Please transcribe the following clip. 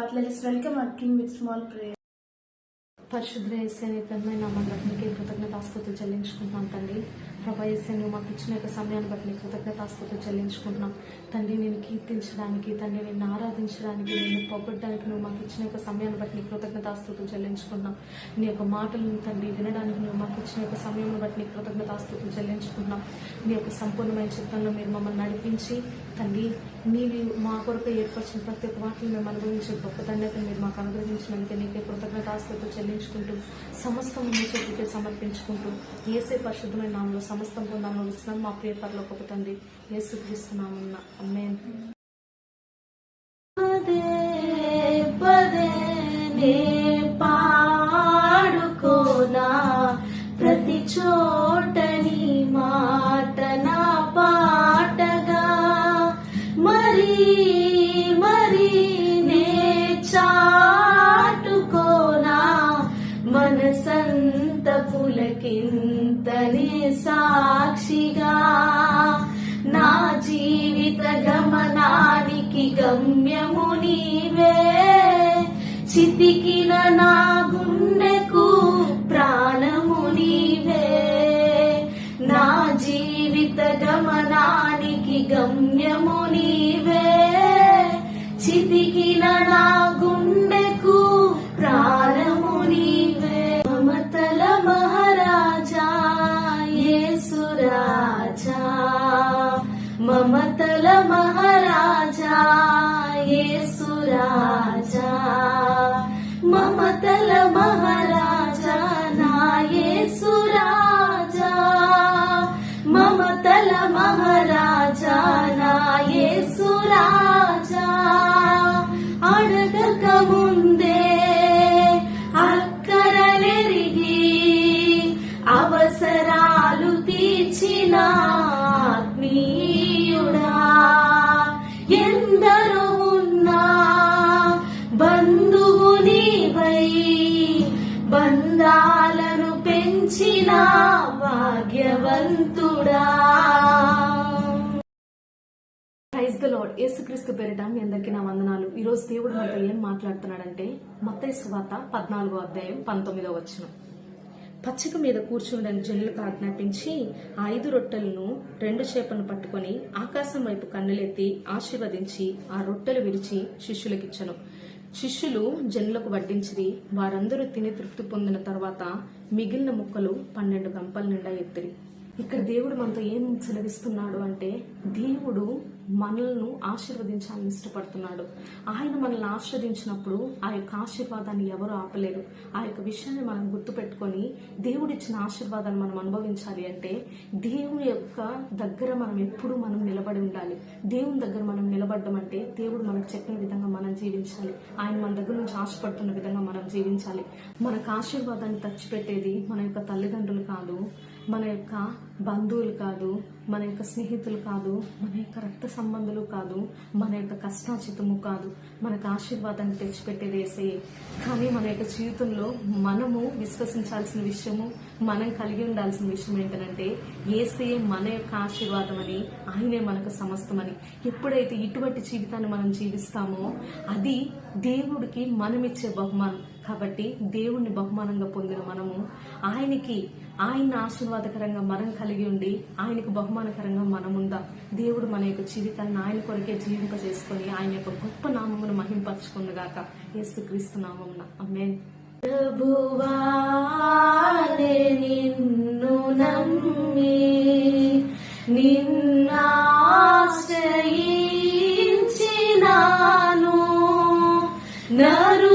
God. Let us welcome our King with small prayer. పరిశుద్ధ యేసయ్య నామానికి కృతజ్ఞతాస్తుతులు చెల్లించుకుంటున్నాం తండ్రి. ప్రభా యేసయ్య మాకు ఇచ్చిన యొక్క సమయాన్ని బట్టి నీకు కృతజ్ఞతాస్తుతులు చెల్లించుకుంటున్నాం తండ్రి. నేను కీర్తించడానికి తండ్రి, నిన్ను ఆరాధించడానికి, నిన్ను పొగడ్డానికి నువ్వు మాకు ఇచ్చిన యొక్క సమయాన్ని బట్టి నీకు కృతజ్ఞతాస్తుతులు చెల్లించుకుంటున్నాం. నీ యొక్క మాటలను తండ్రి వినడానికి నువ్వు మాకు ఇచ్చిన యొక్క సమయాన్ని బట్టి నీకు కృతజ్ఞతాస్తుతులు చెల్లించుకుంటున్నాం. నీ యొక్క సంపూర్ణమైన చిత్తంలో మీరు మమ్మల్ని నడిపించి తండ్రి, నీవి మా కొరకు ఏర్పరిచిన ప్రతి ఒక్క వాటిని మేము అనుభవించే గొప్ప తండ్రిని మీరు మాకు అనుగ్రహించినందుకే నీకే కృతజ్ఞతాస్తుతులు చెల్లించుకుంటూ సమస్తం మీ చేతికే సమర్పించుకుంటూ యేసే పరిశుద్ధమైన నామములో సమస్తం పొందాలని వస్తున్నాం మా ప్రియ పరలోకపు తండ్రి యేసుక్రీస్తు నామమున ఆమేన్. పాడుకోనా ప్రతి చోటని మాట నా పాటగా మరి నే చాటుకోనా మనసంత పులకింతనే సాక్షిగా నా జీవిత గమనానికి గమ్యము నీవే చితికిన నా గుండెకు ప్రాణము నీవే నా జీవిత గమనానికి గమ్యము నీవే చితికిన నా గుండెకు ప్రాణము నీవే మమతల మహారాజా యేసు రాజా మమతల మహారాజా యేసు రాజా మమతల మహారాజా నా యేసు రాజా మమతల మహారాజా నా యేసు రాజా అడగక ముందే అక్కరలెరిగి అవసరాలు తీర్చిన ఆత్మీయుడా ఎందరో ఉన్నా బంధువు నీవై బంధాలను పెంచిన భాగ్యవంతుడా. Praise the lord. యేసుక్రీస్తు పేరిట మీ అందరికీ నా వందనాలు. ఈ రోజు దేవుడు మనతో ఏం మాట్లాడుతున్నాడంటే మత్తయి సువార్త 14వ అధ్యాయం 19వ వచనం. పచ్చిక మీద కూర్చుండని జనులకు ఆజ్ఞాపించి 5 రొట్టెలను 2 చేపలను పట్టుకొని ఆకాశం వైపు కన్నులెత్తి ఆశీర్వదించి ఆ రొట్టెలు విరిచి శిష్యులకిచ్చను. శిష్యులు జనులకు వడ్డించిరి. వారందరూ తిని తృప్తి పొందిన తర్వాత మిగిలిన ముక్కలు 12 గంపల నిండా ఎత్తిరి. ఇక్కడ దేవుడు మనతో ఏం సెలవిస్తున్నాడు అంటే దేవుడు మనల్ని ఆశీర్వదించాలని ఇష్టపడుతున్నాడు. ఆయన మనల్ని ఆశీర్వదించినప్పుడు ఆ యొక్క ఆశీర్వాదాన్ని ఎవరు ఆపలేరు. ఆ యొక్క విషయాన్ని మనం గుర్తుపెట్టుకొని దేవుడిచ్చిన ఆశీర్వాదాన్ని మనం అనుభవించాలి అంటే దేవుని యొక్క దగ్గర మనం ఎప్పుడు మనం నిలబడి ఉండాలి. దేవుని దగ్గర మనం నిలబడడం అంటే దేవుడు మనకు చెప్పిన విధంగా మనం జీవించాలి. ఆయన మన దగ్గర నుంచి ఆశపడుతున్న విధంగా మనం జీవించాలి. మనకు ఆశీర్వాదాన్ని తెచ్చిపెట్టేది మన యొక్క తల్లిదండ్రులు కాదు, మన యొక్క బంధువులు కాదు, మన యొక్క స్నేహితులు కాదు, మన యొక్క రక్త సంబంధులు కాదు, మన యొక్క కష్టాచితము కాదు. మనకు ఆశీర్వాదాన్ని తెచ్చిపెట్టేది యేసయ్యే. కానీ మన యొక్క జీవితంలో మనము విశ్వసించాల్సిన విషయము, మనం కలిగి ఉండాల్సిన విషయం ఏంటంటే యేసయ్యే మన యొక్క ఆశీర్వాదం అని, ఆయనే మనకు సమస్తమని. ఎప్పుడైతే ఇటువంటి జీవితాన్ని మనం జీవిస్తామో అది దేవుడికి మనమిచ్చే బహుమానం. కాబట్టి దేవుణ్ణి బహుమానంగా పొందిన మనము ఆయన ఆశీర్వాదకరంగా మనం కలిగి ఉండి ఆయనకు బహుమానకరంగా మనం ఉందాం. దేవుడు మన యొక్క జీవితాన్ని ఆయన కొరకే జీవింపజేసుకొని ఆయన యొక్క గొప్ప నామమును మహింపరచుకుందుగాక. యేసుక్రీస్తు నామమున ఆమేన్. ప్రభువా నిన్ను నమ్మి నిన్నాశ్రయించినాను నరు